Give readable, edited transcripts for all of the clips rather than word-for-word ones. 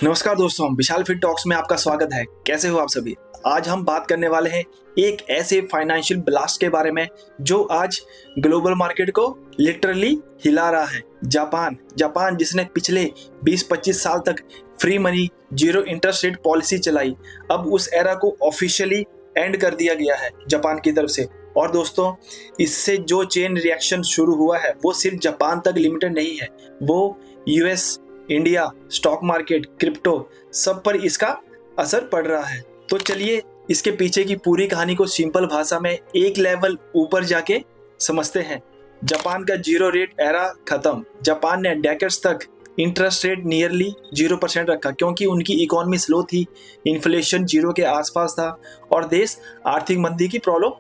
नमस्कार दोस्तों, विशाल fit talks में आपका स्वागत है। कैसे हो आप सभी। आज हम बात करने वाले हैं एक ऐसे फाइनेंशियल ब्लास्ट के बारे में जो आज ग्लोबल मार्केट को लिटरली हिला रहा है। जापान जिसने पिछले 20-25 साल तक free money, zero interest rate policy चलाई, अब उस एरा को ऑफिशियली एंड कर दिया गया है जापान की तरफ से। और दोस्तों, इससे जो चेन रिएक्शन शुरू हुआ है वो सिर्फ जापान तक लिमिटेड नहीं है, वो US, India, stock market, crypto सब पर इसका असर पड़ रहा है। तो चलिए इसके पीछे की पूरी कहानी को सिंपल भाषा में एक लेवल ऊपर जाके समझते हैं। जापान का जीरो रेट एरा खत्म। जापान ने डेकेड्स तक इंटरेस्ट रेट नियरली 0% रखा क्योंकि उनकी इकोनॉमी स्लो थी, इन्फ्लेशन जीरो के आसपास था और देश आर्थिक मंदी की प्रॉब्लम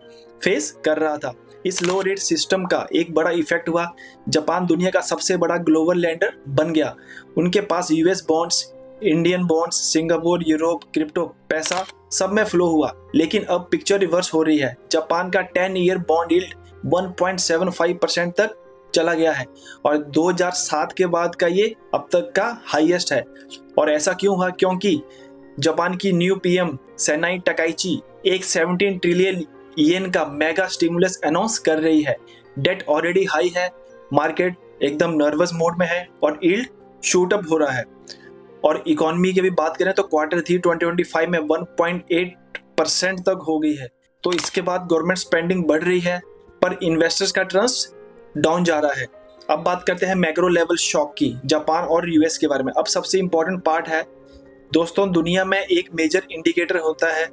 फेस कर रहा था। इस लो रेट सिस्टम का एक बड़ा इफेक्ट हुआ। जापान दुनिया का सबसे बड़ा ग्लोबल लैंडर बन गया। उनके पास US bonds, Indian bonds, Singapore, Europe, crypto पैसा सब में फ्लो हुआ। लेकिन अब पिक्चर रिवर्स हो रही है। जापान का 10 ईयर बॉन्ड यील्ड 1.75% तक चला गया है और 2007 के बाद का ये अब तक का हाईएस्ट है। और ऐसा क्यों हुआ? क्योंकि जापान की न्यू पीएम सेनाई टकाइची एक 17 ट्रिलियन येन का मेगा स्टिमुलस अनाउंस कर रही है। डेट ऑलरेडी हाई है, मार्केट एकदम नर्वस मोड में है और यील्ड शूट अप हो रहा है। और इकोनॉमी की भी बात करें तो Q3 2025 में 1.8% तक हो गई है। तो इसके बाद गवर्नमेंट स्पेंडिंग बढ़ रही है पर इन्वेस्टर्स का ट्रस्ट डाउन जा रहा है। अब बात करते हैं मैक्रो लेवल शॉक की, जापान और यूएस के बारे में। अब सबसे इंपॉर्टेंट पार्ट है दोस्तों, दुनिया में एक मेजर इंडिकेटर होता है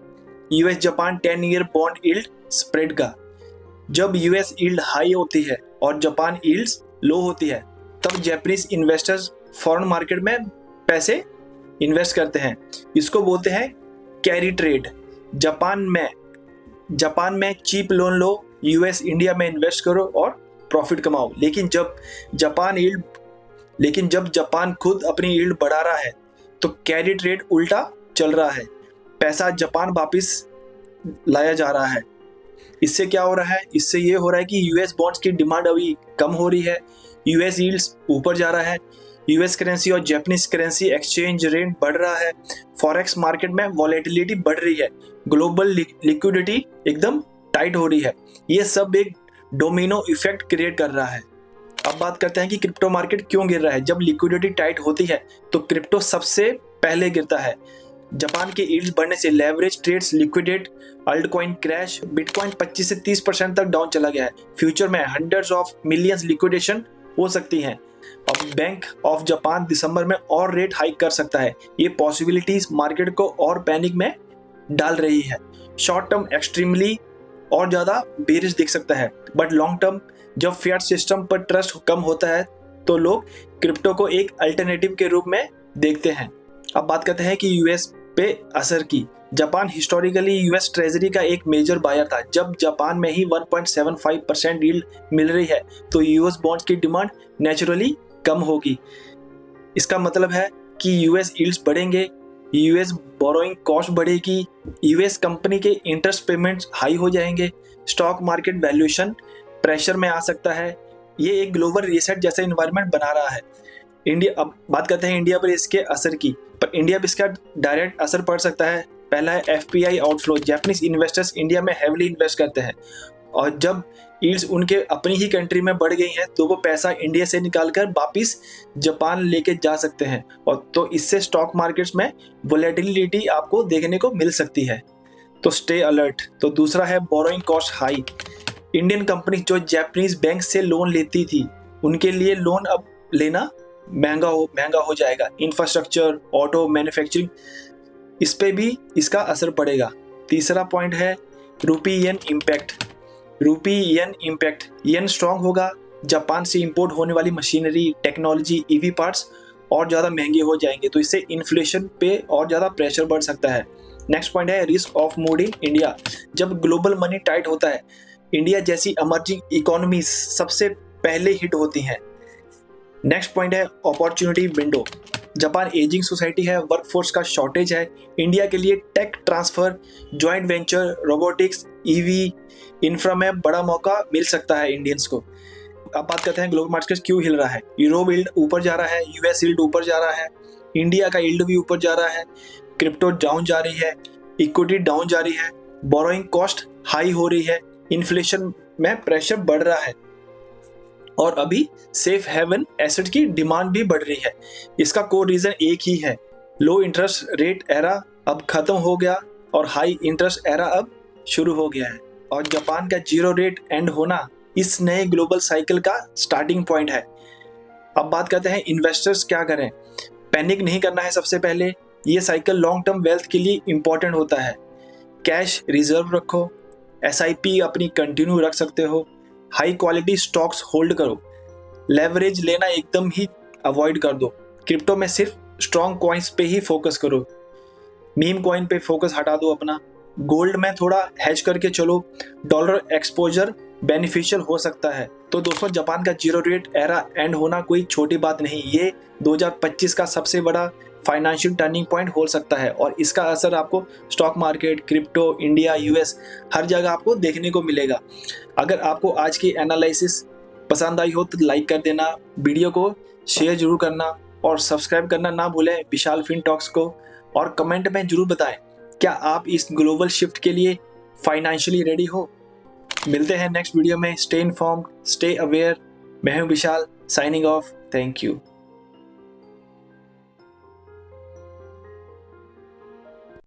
US Japan 10 year bond yield spread का। जब यूएस यील्ड हाई होती है और जापान यील्ड्स लो होती है तब जापानीज इन्वेस्टर्स फॉरेन मार्केट में पैसे इन्वेस्ट करते हैं। इसको बोलते हैं कैरी ट्रेड। जापान में चीप लोन लो, यूएस इंडिया में इन्वेस्ट करो और प्रॉफिट कमाओ। लेकिन जब जापान खुद अपनी यील्ड बढ़ा रहा है तो कैरी ट्रेड उल्टा चल रहा है, पैसा जापान वापिस लाया जा रहा है। इससे क्या हो रहा है? इससे ये हो रहा है कि यूएस बॉन्ड्स की डिमांड अभी कम हो रही है, यूएस यील्ड्स ऊपर जा रहा है, यूएस करेंसी और जापानीज करेंसी एक्सचेंज रेट बढ़ रहा है, फॉरेक्स मार्केट में वॉलेटिलिटी बढ़ रही है, ग्लोबल लिक्विडिटी एकदम टाइट हो रही है। ये सब एक डोमिनो इफेक्ट क्रिएट कर रहा है। अब बात करते हैं कि क्रिप्टो मार्केट क्यों गिर रहा है। जब लिक्विडिटी टाइट होती है तो क्रिप्टो सबसे पहले गिरता है। जापान के यील्ड्स बढ़ने से leverage trades liquidate, altcoin crash, bitcoin 25 से 30% तक डाउन चला गया है। फ्यूचर में हंड्रेड्स ऑफ मिलियंस लिक्विडेशन हो सकती हैं। अब बैंक ऑफ जापान दिसंबर में और रेट हाइक कर सकता है। ये पॉसिबिलिटीज मार्केट को और पैनिक में डाल रही है। शॉर्ट टर्म एक्सट्रीमली और ज्यादा बेरिश दिख सकता है, बट लॉन्ग टर्म जब फिएट सिस्टम पर ट्रस्ट कम होता है तो लोग क्रिप्टो को एक अल्टरनेटिव के रूप में देखते हैं। अब बात करते हैं कि यूएस पे असर की। जापान हिस्टोरिकली यूएस ट्रेजरी का एक मेजर बायर था। जब जापान में ही 1.75% यील्ड मिल रही है तो यूएस बॉन्ड्स की डिमांड नेचुरली कम होगी। इसका मतलब है कि यूएस यील्ड्स बढ़ेंगे, यूएस बोरोइंग कॉस्ट बढ़ेगी, यूएस कंपनी के इंटरेस्ट पेमेंट्स हाई हो जाएंगे, स्टॉक मार्केट वैल्यूएशन प्रेशर में आ सकता है। ये एक ग्लोबल रीसेट जैसा इन्वायरमेंट बना रहा है। अब बात करते हैं इंडिया पर इसके असर की। पर इंडिया पर इसका डायरेक्ट असर पड़ सकता है। पहला है FPI outflow. Japanese investors India में हेवली इन्वेस्ट करते हैं और जब यील्ड्स उनके अपनी ही कंट्री में बढ़ गई हैं तो वो पैसा इंडिया से निकालकर वापिस जापान लेके जा सकते हैं और तो इससे स्टॉक मार्केट्स में वोलेटिलिटी आपको देखने को मिल सकती है। तो स्टे अलर्ट। तो दूसरा है borrowing cost high. Indian company जो जापानीज बैंक से लोन लेती थी उनके लिए लोन अब लेना महंगा हो जाएगा। इंफ्रास्ट्रक्चर, ऑटो, मैन्युफैक्चरिंग, इस पे भी इसका असर पड़ेगा। तीसरा पॉइंट है रूपी येन इम्पैक्ट। येन स्ट्रांग होगा, जापान से इंपोर्ट होने वाली मशीनरी, टेक्नोलॉजी, ईवी पार्ट्स और ज़्यादा महंगे हो जाएंगे तो इससे इन्फ्लेशन पे और ज़्यादा प्रेशर बढ़ सकता है। नेक्स्ट पॉइंट है risk of mood in India. जब ग्लोबल मनी टाइट होता है इंडिया जैसी इमर्जिंग इकोनॉमी सबसे पहले हिट होती हैं। नेक्स्ट पॉइंट है opportunity window. Japan ageing society है, वर्कफोर्स का शॉर्टेज है। इंडिया के लिए tech transfer, joint venture, robotics, EV, infra में बड़ा मौका मिल सकता है इंडियंस को। अब बात करते हैं ग्लोबल मार्केट क्यों हिल रहा है। यूरोप यील्ड ऊपर जा रहा है, यूएस यील्ड ऊपर जा रहा है, इंडिया का यील्ड भी ऊपर जा रहा है, क्रिप्टो डाउन जा रही है, इक्विटी डाउन जा रही है, बोरोइंग कॉस्ट हाई हो रही है, इन्फ्लेशन में प्रेशर बढ़ रहा है और अभी सेफ हेवन एसेट की डिमांड भी बढ़ रही है। इसका कोर रीजन एक ही है, लो इंटरेस्ट रेट एरा अब खत्म हो गया और हाई इंटरेस्ट एरा अब शुरू हो गया है और जापान का जीरो रेट एंड होना इस नए ग्लोबल साइकिल का स्टार्टिंग पॉइंट है। अब बात करते हैं इन्वेस्टर्स क्या करें। पैनिक नहीं करना है। सबसे पहले ये साइकिल लॉन्ग टर्म वेल्थ के लिए इंपॉर्टेंट होता है। कैश रिजर्व रखो, SIP अपनी कंटिन्यू रख सकते हो, हाई क्वालिटी स्टॉक्स होल्ड करो, लेवरेज लेना एकदम ही अवॉइड कर दो, क्रिप्टो में सिर्फ स्ट्रॉन्ग कॉइन्स पे ही फोकस करो, मीम कॉइन पे फोकस हटा दो अपना, गोल्ड में थोड़ा हेज करके चलो, डॉलर एक्सपोजर बेनिफिशियल हो सकता है। तो दोस्तों जापान का जीरो रेट एरा एंड होना कोई छोटी बात नहीं, ये 2025 का सबसे बड़ा फाइनेंशियल टर्निंग पॉइंट हो सकता है और इसका असर आपको stock market, crypto, India, US हर जगह आपको देखने को मिलेगा। अगर आपको आज की एनालिसिस पसंद आई हो तो लाइक कर देना, वीडियो को शेयर जरूर करना और सब्सक्राइब करना ना भूलें विशाल फिन टॉक्स को, और कमेंट में जरूर बताएं क्या आप इस ग्लोबल शिफ्ट के लिए फाइनेंशियली रेडी हो। मिलते हैं नेक्स्ट वीडियो में। Stay informed, stay aware. मैं हूं विशाल, साइनिंग ऑफ। Thank you.